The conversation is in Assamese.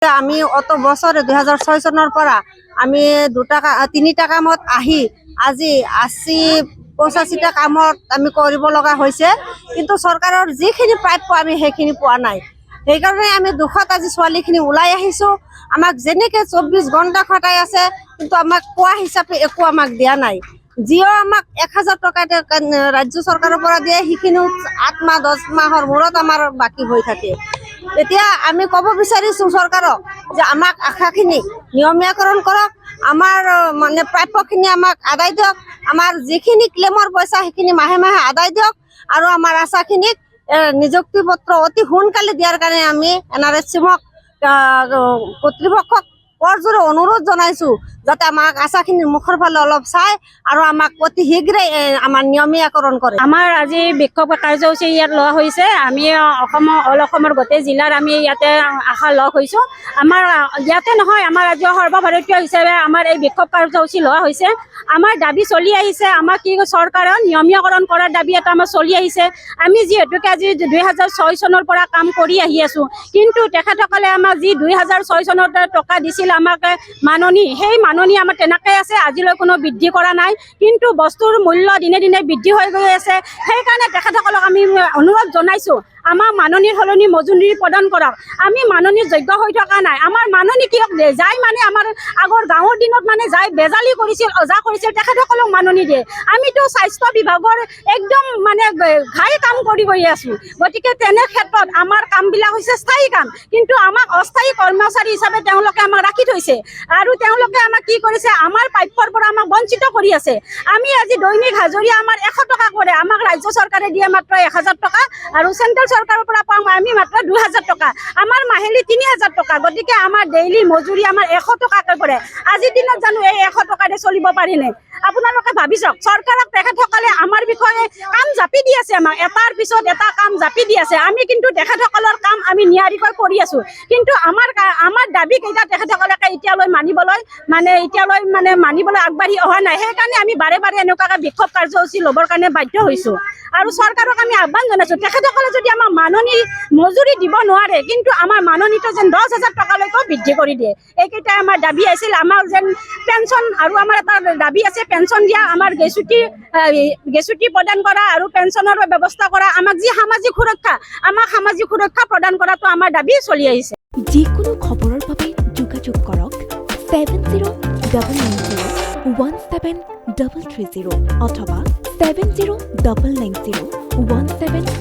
আমি অত বছৰে 2006 চনৰ পৰা আমি 3টা কামত আহি আজি 80-85টা কামত আমি কৰিব লগা হৈছে, কিন্তু চৰকাৰৰ যিখিনি প্ৰাপ্য আমি সেইখিনি পোৱা নাই। সেইকাৰণে আমি দুখত আজি ছোৱালীখিনি ওলাই আহিছোঁ। আমাক যেনেকৈ 24 ঘণ্টা খটাই আছে, কিন্তু আমাক পোৱা হিচাপে একো আমাক দিয়া নাই। যিও আমাক 1000 টকা ৰাজ্য চৰকাৰৰ পৰা দিয়ে, সেইখিনিও 8 মাহ 10 মাহৰ মূৰত আমাৰ বাকী হৈ থাকে। এতিয়া আমি ক'ব বিচাৰিছোঁ চৰকাৰক যে আমাক আশাখিনি নিয়মীয়াকৰণ কৰক, আমাৰ মানে প্ৰাপ্যখিনি আমাক আদায় দিয়ক, আমাৰ যিখিনি ক্লেমৰ পইচা সেইখিনি মাহে মাহে আদায় দিয়ক, আৰু আমাৰ আশাখিনিক নিযুক্তি পত্ৰ অতি সোনকালে দিয়াৰ কাৰণে আমি NRSCMক কৰ্তৃপক্ষক কৰজোৰে অনুৰোধ জনাইছোঁ যাতে আমাক আশাখিনিৰ মুখৰ ফালে অলপ চাই আৰু আমাক অতি শীঘ্ৰে আমাৰ নিয়মীয়াকৰণ কৰে। আমাৰ আজি বিক্ষোভ কাৰ্যসূচী ইয়াত লোৱা হৈছে। আমি অসমৰ গোটেই জিলাৰ আমি ইয়াতে আশা লগ হৈছোঁ। আমাৰ ইয়াতে নহয়, আমাৰ আজি সৰ্বভাৰতীয় হিচাপে আমাৰ এই বিক্ষোভ কাৰ্যসূচী লোৱা হৈছে। আমাৰ দাবী চলি আহিছে। আমাৰ কি চৰকাৰৰ নিয়মীয়াকৰণ কৰাৰ দাবী এটা আমাৰ চলি আহিছে। আমি যিহেতুকে আজি 2006 চনৰ পৰা কাম কৰি আহি আছোঁ, কিন্তু তেখেতসকলে আমাক যি 2006 চনত টকা দিছিল আমাক মাননি, সেই মাননি আমাৰ তেনেকৈ আছে, আজিলৈ কোনো বৃদ্ধি কৰা নাই। কিন্তু বস্তুৰ মূল্য দিনে দিনে বৃদ্ধি হৈ গৈ আছে। সেইকাৰণে তেখেতসকলক আমি অনুৰোধ জনাইছোঁ, আমাৰ মাননিৰ সলনি মজুৰি প্ৰদান কৰক। আমি মাননিৰ যোগ্য হৈ থকা নাই। আমাৰ মাননি কিয়ক দিয়ে? যাই মানে আমাৰ আগৰ গাঁৱৰ দিনত মানে যাই বেজালি কৰিছিল, অজা কৰিছিল, তেখেতসকলক মাননি দিয়ে। আমিতো স্বাস্থ্য বিভাগৰ একদম মানে ঘাই কাম কৰি গৈ আছোঁ। গতিকে তেনে ক্ষেত্ৰত আমাৰ কামবিলাক হৈছে স্থায়ী কাম, কিন্তু আমাক অস্থায়ী কৰ্মচাৰী হিচাপে তেওঁলোকে আমাক ৰাখি থৈছে, আৰু তেওঁলোকে আমাক কি কৰিছে, আমাৰ প্ৰাপ্যৰ পৰা আমাক বঞ্চিত কৰি আছে। আমি আজি দৈনিক হাজৰিয়া আমাৰ 100 টকা কৰে, আমাক ৰাজ্য চৰকাৰে দিয়ে মাত্ৰ 1000 টকা, আৰু চেণ্ট্ৰেল চৰকাৰৰ পৰা পাওঁ আমি মাত্ৰ 2000 টকা, আমাৰ মাহিলী 3000 টকা। গতিকে আমাৰ ডেইলি মজুৰি আমাৰ 100 টকাকৈ পৰে। আজিৰ দিনত জানো এই 100 টকাৰে চলিব পাৰিনে? আপোনালোকে ভাবি চাওক, চৰকাৰক তেখেতসকলে আমাৰ বিষয়ে কাম জাপি দি আছে, আমাক এটাৰ পিছত এটা কাম জাপি দি আছে। আমি কিন্তু তেখেতসকলৰ কাম আমি নিয়াৰিকৈ কৰি আছোঁ, কিন্তু আমাৰ দাবী কেইটা তেখেতসকলে এতিয়ালৈ মানিবলৈ আগবাঢ়ি অহা নাই। সেইকাৰণে আমি বাৰে বাৰে এনেকুৱাকৈ বিক্ষোভ কাৰ্যসূচী ল'বৰ কাৰণে বাধ্য হৈছোঁ। আৰু চৰকাৰক আমি আহ্বান জনাইছোঁ, তেখেতসকলে যদি আমাক মাননি মজুৰি দিব নোৱাৰে, কিন্তু আমাৰ মাননিটো যেন 10,000 টকালৈকেও বৃদ্ধি কৰি দিয়ে। এইকেইটাই আমাৰ দাবী আছিল। আমাৰ যেন পেঞ্চন, আৰু আমাৰ এটা দাবী আছে পেঞ্চন দিয়া, আমাৰ গেছুটি প্ৰদান কৰা আৰু পেঞ্চনৰ ব্যৱস্থা কৰা, আমাক যি সামাজিক সুৰক্ষা প্ৰদান কৰাটো আমাৰ দাবী চলি আহিছে। যিকোনো খবৰৰ বাবে যোগাযোগ কৰক 7099017330 অথবা 70990173